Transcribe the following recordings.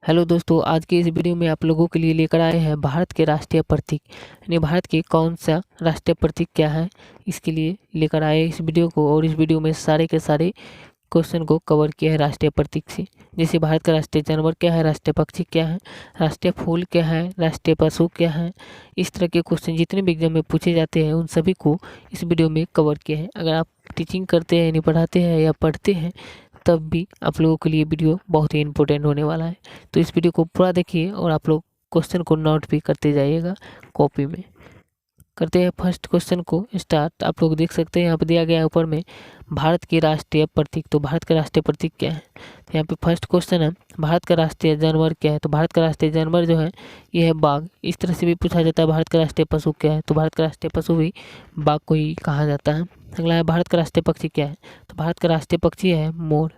Hello दोस्तों, आज की इस वीडियो में आप लोगों के लिए लेकर आए हैं भारत के राष्ट्रीय प्रतीक यानी भारत के कौन सा राष्ट्रीय प्रतीक क्या है, इसके लिए लेकर आए इस वीडियो को। और इस वीडियो में सारे के सारे क्वेश्चन को कवर किया है राष्ट्रीय प्रतीक से। जैसे भारत का राष्ट्रीय जानवर क्या है, राष्ट्रीय पक्षी क्या है, राष्ट्रीय फूल क्या है, राष्ट्रीय पशु क्या है, इस तरह के क्वेश्चन जितने भी एग्जाम में पूछे जाते हैं उन सभी को इस वीडियो में कवर किया है। अगर आप टीचिंग करते हैं यानी पढ़ाते हैं या पढ़ते हैं तब भी आप लोगों के लिए वीडियो बहुत ही इंपॉर्टेंट होने वाला है। तो इस वीडियो को पूरा देखिए और आप लोग क्वेश्चन को नोट भी करते जाइएगा कॉपी में। करते हैं फर्स्ट क्वेश्चन को स्टार्ट। आप लोग देख सकते हैं यहाँ पे दिया गया है ऊपर में भारत की राष्ट्रीय प्रतीक। तो भारत का राष्ट्रीय प्रतीक क्या है? तो यहाँ पे फर्स्ट क्वेश्चन है भारत का राष्ट्रीय जानवर क्या है? तो भारत का राष्ट्रीय जानवर जो है ये है बाघ। इस तरह से भी पूछा जाता है भारत का राष्ट्रीय पशु क्या है? तो भारत का राष्ट्रीय पशु भी बाघ को ही कहा जाता है। अगला है भारत का राष्ट्रीय पक्षी क्या है? तो भारत का राष्ट्रीय पक्षी है मोर।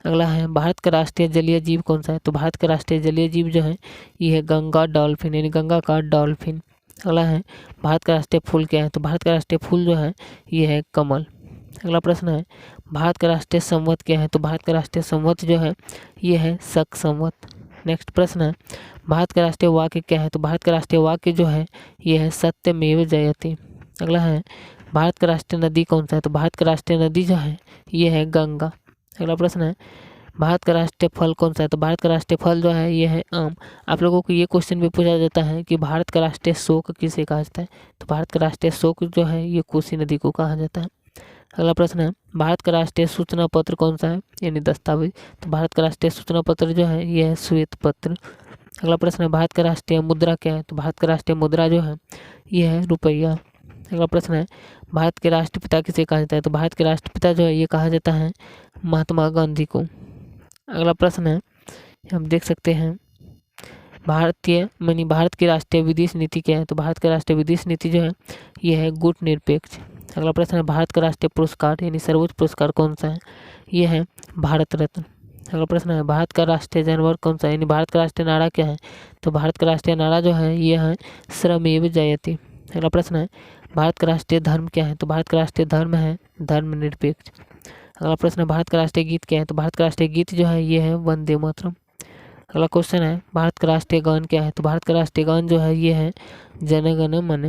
अगला है भारत का राष्ट्रीय जलीय जीव कौन सा है? तो भारत का राष्ट्रीय जलीय जीव जो है ये है गंगा डॉल्फिन यानी गंगा का डॉल्फिन। अगला है भारत का राष्ट्रीय फूल क्या है? तो भारत का राष्ट्रीय फूल जो है ये है कमल। अगला प्रश्न है भारत का राष्ट्रीय संवत क्या है? तो भारत का राष्ट्रीय संवत जो है ये है शक संवत। नेक्स्ट प्रश्न है भारत का राष्ट्रीय वाक्य क्या है? तो भारत का राष्ट्रीय वाक्य जो है ये है सत्यमेव जयते। अगला है भारत का राष्ट्रीय नदी कौन सा है? तो भारत का राष्ट्रीय नदी जो है ये है गंगा। अगला प्रश्न है भारत का राष्ट्रीय फल कौन सा है? तो भारत का राष्ट्रीय फल जो है ये है आम। आप लोगों को ये क्वेश्चन भी पूछा जाता है कि भारत का राष्ट्रीय शोक किसे कहा जाता है? तो भारत का राष्ट्रीय शोक जो है ये कोसी नदी को कहा जाता है। अगला प्रश्न है भारत का राष्ट्रीय सूचना पत्र कौन सा है यानी दस्तावेज? तो भारत का राष्ट्रीय सूचना पत्र जो है ये है श्वेत पत्र। अगला प्रश्न है भारत का राष्ट्रीय मुद्रा क्या है? तो भारत का राष्ट्रीय मुद्रा जो है ये है रुपया। अगला प्रश्न है भारत के राष्ट्रपिता किसे कहा जाता है? तो भारत के राष्ट्रपिता जो है ये कहा जाता है महात्मा गांधी को। अगला प्रश्न है हम देख सकते हैं भारत की राष्ट्रीय विदेश नीति क्या है? तो भारत का राष्ट्रीय विदेश नीति जो है ये है गुटनिरपेक्ष। अगला प्रश्न है भारत का राष्ट्रीय पुरस्कार यानी सर्वोच्च पुरस्कार कौन सा है? ये है भारत रत्न। अगला प्रश्न है भारत का राष्ट्रीय जानवर कौन सा है यानी भारत का राष्ट्रीय नारा क्या है? तो भारत का राष्ट्रीय नारा जो है ये है श्रमेव जयते। अगला प्रश्न है भारत का राष्ट्रीय धर्म क्या है? तो भारत का राष्ट्रीय धर्म है धर्मनिरपेक्ष। अगला प्रश्न है भारत का राष्ट्रीय गीत क्या है? तो भारत का राष्ट्रीय गीत जो है ये है वंदे मातरम। अगला क्वेश्चन है भारत का राष्ट्रीय गान क्या है? तो भारत का राष्ट्रीय गान जो है ये है जन गण मन।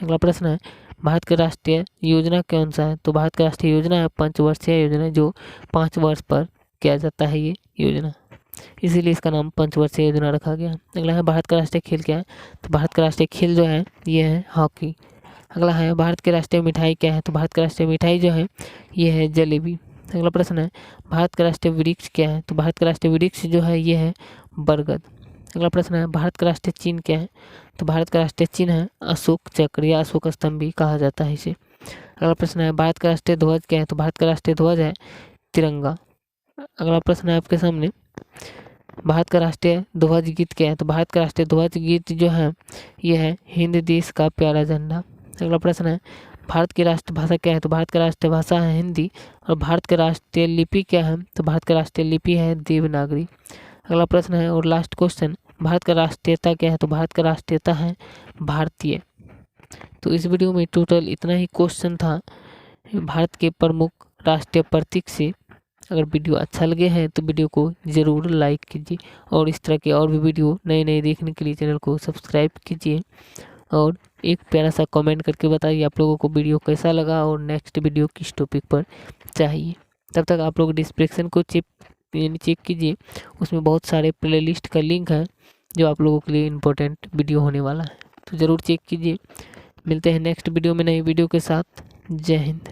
अगला प्रश्न है भारत का राष्ट्रीय योजना कौन सा है? तो भारत का राष्ट्रीय योजना है पंचवर्षीय योजना, जो 5 वर्ष पर किया जाता है ये योजना, इसीलिए इसका नाम पंचवर्षीय योजना रखा गया। अगला है भारत का राष्ट्रीय खेल क्या है? तो भारत का राष्ट्रीय खेल जो है ये है हॉकी। अगला है भारत की राष्ट्रीय मिठाई क्या है? तो भारत का राष्ट्रीय मिठाई जो है ये है जलेबी। अगला प्रश्न है भारत का राष्ट्रीय वृक्ष क्या है? तो भारत का राष्ट्रीय वृक्ष जो है ये है बरगद। अगला प्रश्न है भारत का राष्ट्रीय चिन्ह क्या है? तो भारत का राष्ट्रीय चिन्ह है अशोक चक्र या अशोक स्तंभ भी कहा जाता है इसे। अगला प्रश्न है भारत का राष्ट्रीय ध्वज क्या है? तो भारत का राष्ट्रीय ध्वज है तिरंगा। अगला प्रश्न है आपके सामने भारत का राष्ट्रीय ध्वज गीत क्या है? तो भारत का राष्ट्रीय ध्वज गीत जो है ये है हिंद देश का प्यारा झंडा। अगला प्रश्न है भारत की राष्ट्रभाषा क्या है? तो भारत का राष्ट्रीय भाषा है हिंदी। और भारत का राष्ट्रीय लिपि क्या है? तो भारत का राष्ट्रीय लिपि है देवनागरी। अगला प्रश्न है और लास्ट क्वेश्चन भारत का राष्ट्रीयता क्या है? तो भारत का राष्ट्रीयता है भारतीय। तो इस वीडियो में टोटल इतना ही क्वेश्चन था भारत के प्रमुख राष्ट्रीय प्रतीक से। अगर वीडियो अच्छा लगे हैं तो वीडियो को ज़रूर लाइक कीजिए और इस तरह के और भी वीडियो नए नए देखने के लिए चैनल को सब्सक्राइब कीजिए और एक प्यारा सा कमेंट करके बताइए आप लोगों को वीडियो कैसा लगा और नेक्स्ट वीडियो किस टॉपिक पर चाहिए। तब तक आप लोग डिस्क्रिप्शन को चेक कीजिए, उसमें बहुत सारे प्लेलिस्ट का लिंक है जो आप लोगों के लिए इम्पोर्टेंट वीडियो होने वाला है, तो ज़रूर चेक कीजिए। मिलते हैं नेक्स्ट वीडियो में नई वीडियो के साथ। जय हिंद।